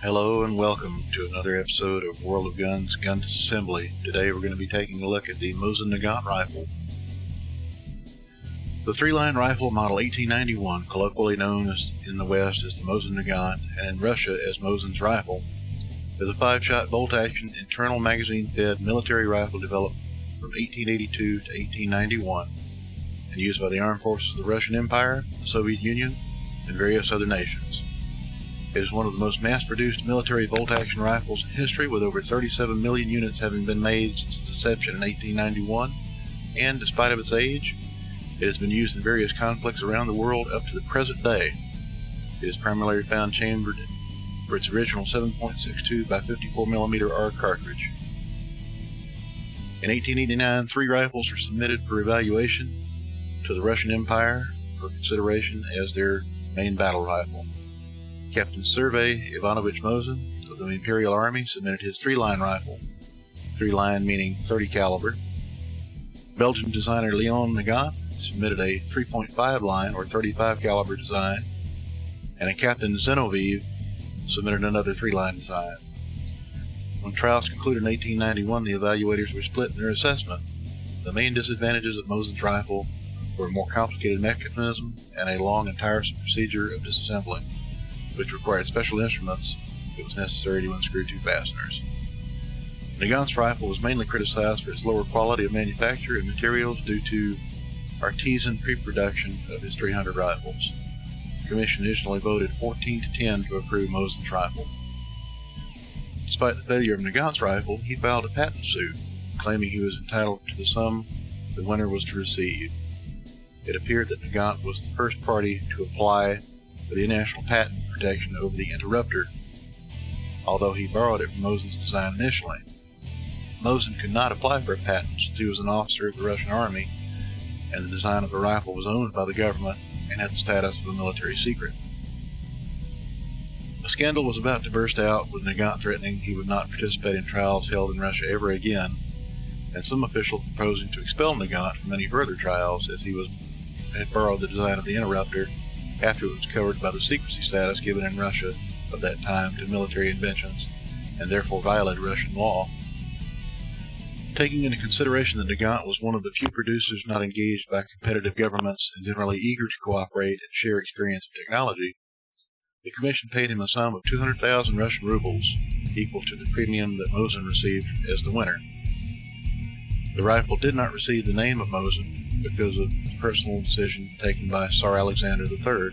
Hello and welcome to another episode of World of Guns Gun Disassembly. Today we're going to be taking a look at the Mosin Nagant rifle. The three-line rifle model 1891, colloquially known in the West as the Mosin Nagant and in Russia as Mosin's rifle, is a 5-shot bolt-action internal magazine-fed military rifle developed from 1882 to 1891 and used by the armed forces of the Russian Empire, the Soviet Union, and various other nations. It is one of the most mass-produced military bolt-action rifles in history, with over 37 million units having been made since its inception in 1891, and despite of its age, it has been used in various conflicts around the world up to the present day. It is primarily found chambered for its original 7.62 by 54mm ARC cartridge. In 1889, 3 rifles were submitted for evaluation to the Russian Empire for consideration as their main battle rifle. Captain Sergei Ivanovich Mosin of the Imperial Army submitted his 3-line rifle, 3-line meaning 30 caliber. Belgian designer Leon Nagant submitted a 3.5 line or 35 caliber design, and a Captain Zinoviev submitted another 3-line design. When trials concluded in 1891, the evaluators were split in their assessment. The main disadvantages of Mosin's rifle were a more complicated mechanism and a long and tiresome procedure of disassembly, which required special instruments if it was necessary to unscrew 2 fasteners. Nagant's rifle was mainly criticized for its lower quality of manufacture and materials due to artisan pre-production of his 300 rifles. The Commission initially voted 14 to 10 to approve Mosin's rifle. Despite the failure of Nagant's rifle, he filed a patent suit, claiming he was entitled to the sum the winner was to receive. It appeared that Nagant was the first party to apply for the national patent protection over the interrupter, although he borrowed it from Mosin's design initially. Mosin could not apply for a patent since he was an officer of the Russian Army, and the design of the rifle was owned by the government and had the status of a military secret. A scandal was about to burst out, with Nagant threatening he would not participate in trials held in Russia ever again, and some official proposing to expel Nagant from any further trials, as he had borrowed the design of the interrupter after it was covered by the secrecy status given in Russia of that time to military inventions, and therefore violated Russian law. Taking into consideration that Nagant was one of the few producers not engaged by competitive governments and generally eager to cooperate and share experience and technology, the Commission paid him a sum of 200,000 Russian rubles, equal to the premium that Mosin received as the winner. The rifle did not receive the name of Mosin because of the personal decision taken by Tsar Alexander III.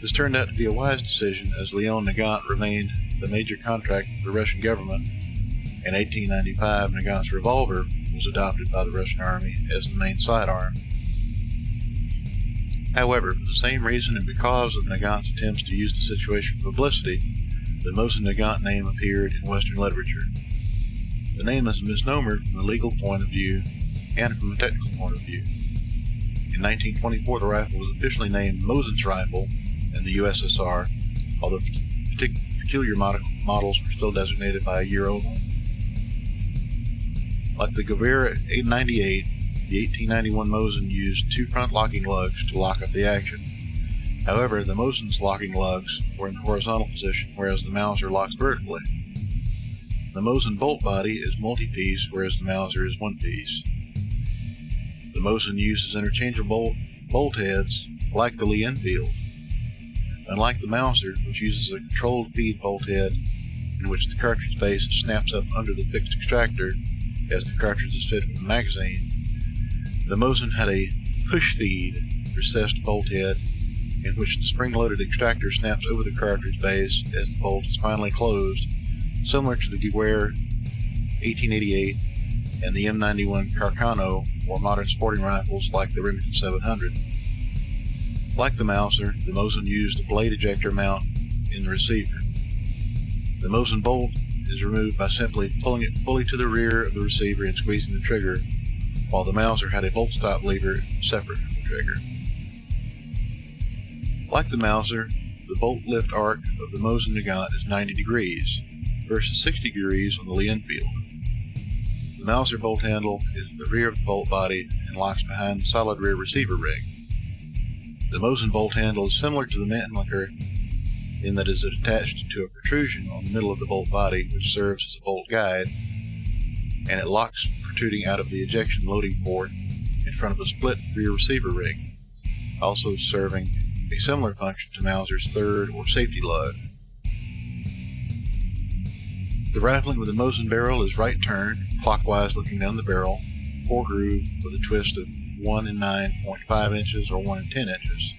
This turned out to be a wise decision, as Leon Nagant remained the major contractor for the Russian government. In 1895, Nagant's revolver was adopted by the Russian Army as the main sidearm. However, for the same reason and because of Nagant's attempts to use the situation for publicity, the Mosin Nagant name appeared in Western literature. The name is a misnomer from a legal point of view and from a technical point of view. In 1924, the rifle was officially named Mosin's rifle in the USSR, although peculiar models were still designated by a year only. Like the Gewehr 898, the 1891 Mosin used 2 front locking lugs to lock up the action. However, the Mosin's locking lugs were in the horizontal position, whereas the Mauser locks vertically. The Mosin bolt body is multi-piece, whereas the Mauser is one piece. The Mosin uses interchangeable bolt heads like the Lee Enfield. Unlike the Mauser, which uses a controlled feed bolt head in which the cartridge base snaps up under the fixed extractor as the cartridge is fitted with the magazine, the Mosin had a push-feed recessed bolt head in which the spring-loaded extractor snaps over the cartridge base as the bolt is finally closed, similar to the Gewehr 1888 and the M91 Carcano or modern sporting rifles like the Remington 700. Like the Mauser, the Mosin used the blade ejector mount in the receiver. The Mosin bolt is removed by simply pulling it fully to the rear of the receiver and squeezing the trigger, while the Mauser had a bolt stop lever separate from the trigger. Like the Mauser, the bolt lift arc of the Mosin Nagant is 90 degrees, versus 60 degrees on the Lee Enfield. The Mauser bolt handle is in the rear of the bolt body and locks behind the solid rear receiver ring. The Mosin bolt handle is similar to the Mannlicher in that it is attached to a protrusion on the middle of the bolt body, which serves as a bolt guide, and it locks protruding out of the ejection loading port in front of a split rear receiver ring, also serving a similar function to Mauser's third or safety lug. The rifling with the Mosin barrel is right turn, clockwise looking down the barrel, 4 groove with a twist of 1 in 9.5 inches or 1 in 10 inches.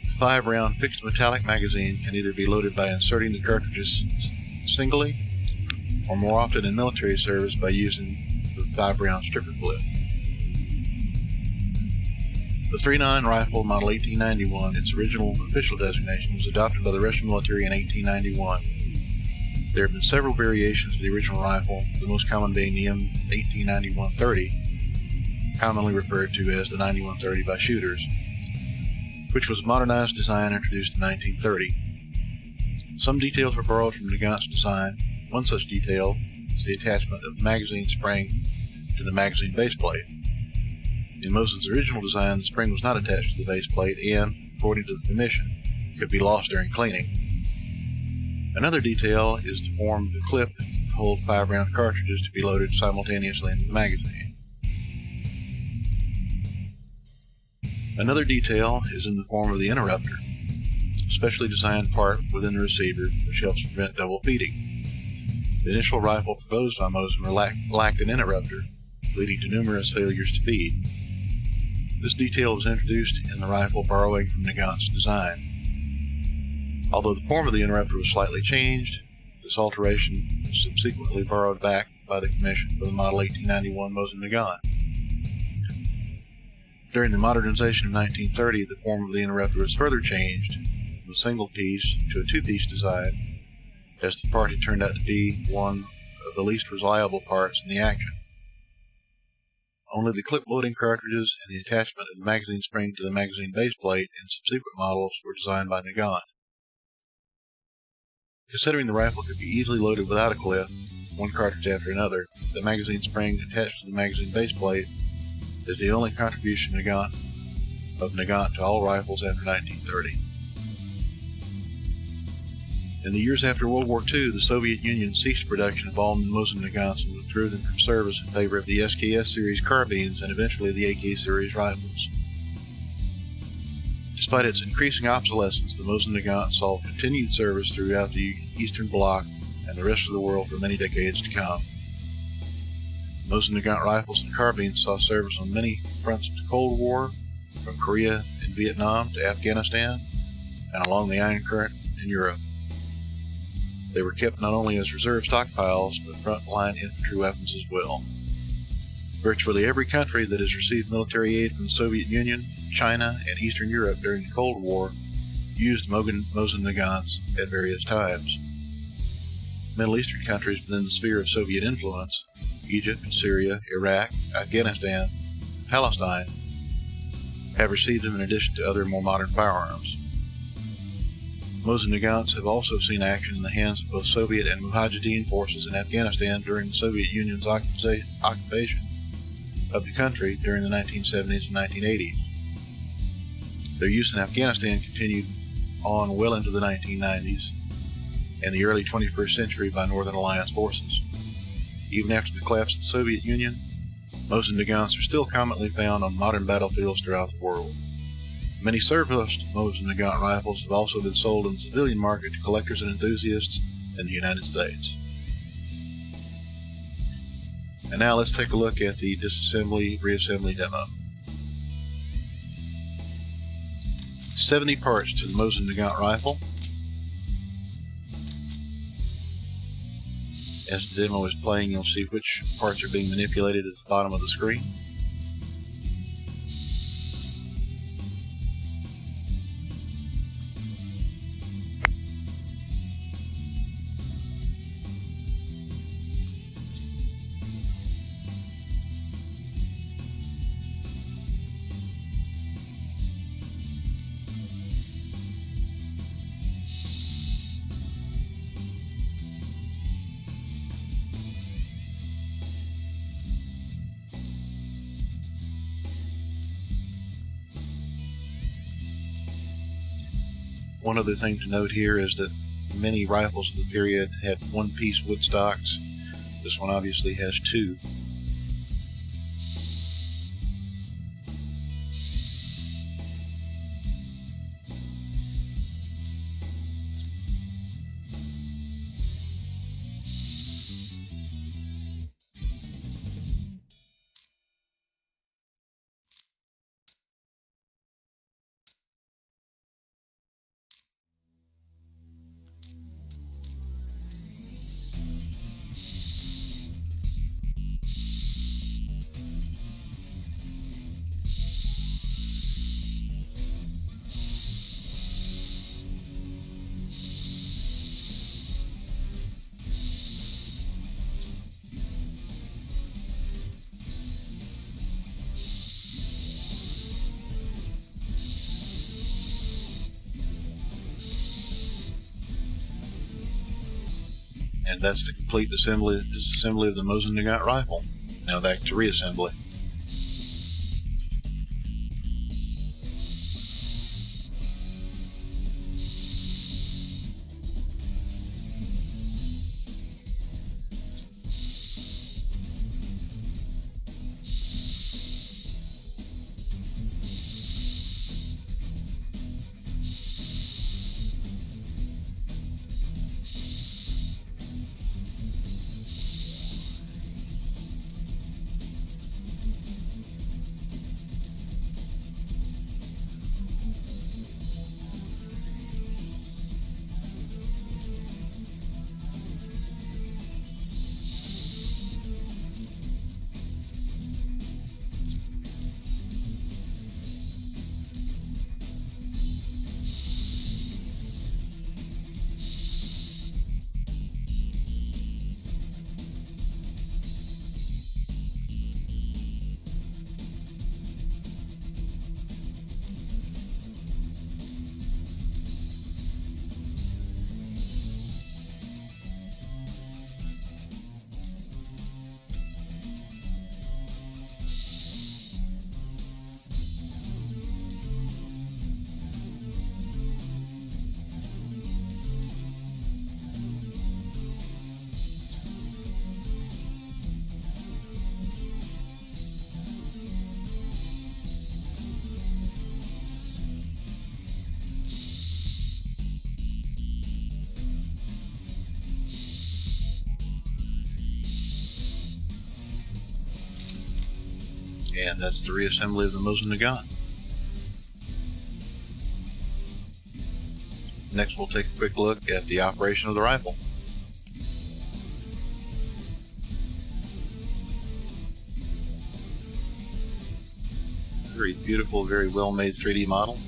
The 5-round fixed metallic magazine can either be loaded by inserting the cartridges singly, or more often in military service by using the 5-round stripper clip. The 3.9 rifle, model 1891, its original official designation, was adopted by the Russian military in 1891. There have been several variations of the original rifle, the most common being the M1891-30, commonly referred to as the 9130 by shooters, which was a modernized design introduced in 1930. Some details were borrowed from Nagant's design. One such detail is the attachment of the magazine spring to the magazine baseplate. In Mosin's original design, the spring was not attached to the baseplate and, according to the commission, could be lost during cleaning. Another detail is the form of the clip that can hold 5-round cartridges to be loaded simultaneously into the magazine. Another detail is in the form of the interrupter, a specially designed part within the receiver which helps prevent double feeding. The initial rifle proposed by Mosin lacked an interrupter, leading to numerous failures to feed. This detail was introduced in the rifle borrowing from Nagant's design. Although the form of the interrupter was slightly changed, this alteration was subsequently borrowed back by the commission for the model 1891 Mosin Nagant. During the modernization of 1930, the form of the interrupter was further changed from a single piece to a 2-piece design, as the part had turned out to be one of the least reliable parts in the action. Only the clip loading cartridges and the attachment of the magazine spring to the magazine baseplate in subsequent models were designed by Nagant. Considering the rifle could be easily loaded without a clip, one cartridge after another, the magazine spring attached to the magazine baseplate is the only contribution of Nagant to all rifles after 1930. In the years after World War II, the Soviet Union ceased production of all Mosin Nagants and withdrew them from service in favor of the SKS series carbines and eventually the AK series rifles. Despite its increasing obsolescence, the Mosin Nagant saw continued service throughout the Eastern Bloc and the rest of the world for many decades to come. Mosin Nagant rifles and carbines saw service on many fronts of the Cold War, from Korea and Vietnam to Afghanistan, and along the Iron Current in Europe. They were kept not only as reserve stockpiles, but frontline infantry weapons as well. Virtually every country that has received military aid from the Soviet Union, China, and Eastern Europe during the Cold War used Mosin Nagants at various times. Middle Eastern countries within the sphere of Soviet influence, Egypt, Syria, Iraq, Afghanistan, and Palestine, have received them in addition to other more modern firearms. Mosin Nagants have also seen action in the hands of both Soviet and Mujahideen forces in Afghanistan during the Soviet Union's occupation of the country during the 1970s and 1980s. Their use in Afghanistan continued on well into the 1990s and the early 21st century by Northern Alliance forces. Even after the collapse of the Soviet Union, Mosin Nagants are still commonly found on modern battlefields throughout the world. Many surplus Mosin Nagant rifles have also been sold in the civilian market to collectors and enthusiasts in the United States. And now let's take a look at the Disassembly Reassembly demo. 70 parts to the Mosin Nagant rifle. As the demo is playing, you'll see which parts are being manipulated at the bottom of the screen. One other thing to note here is that many rifles of the period had one-piece wood stocks. This one obviously has two. And that's the complete disassembly of the Mosin Nagant rifle. Now back to reassembly. And that's the reassembly of the Mosin Nagant. Next we'll take a quick look at the operation of the rifle. Very beautiful, very well made 3D model.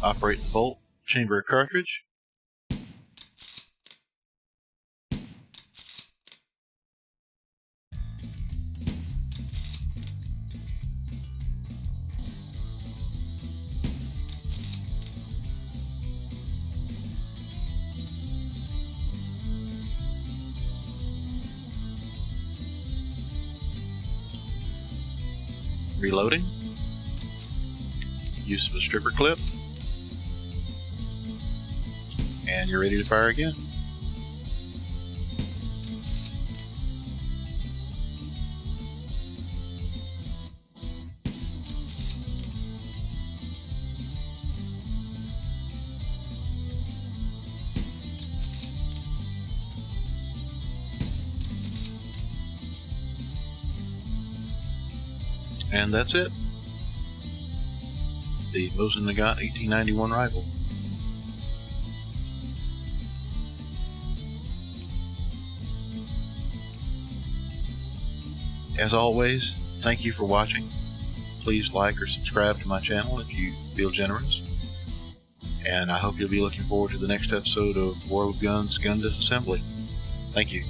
Operate the bolt, chamber a cartridge. Reloading. Use of a stripper clip. And you're ready to fire again. And that's it. The Mosin Nagant 1891 rifle. As always, thank you for watching. Please like or subscribe to my channel if you feel generous. And I hope you'll be looking forward to the next episode of War with Guns, Gun Disassembly. Thank you.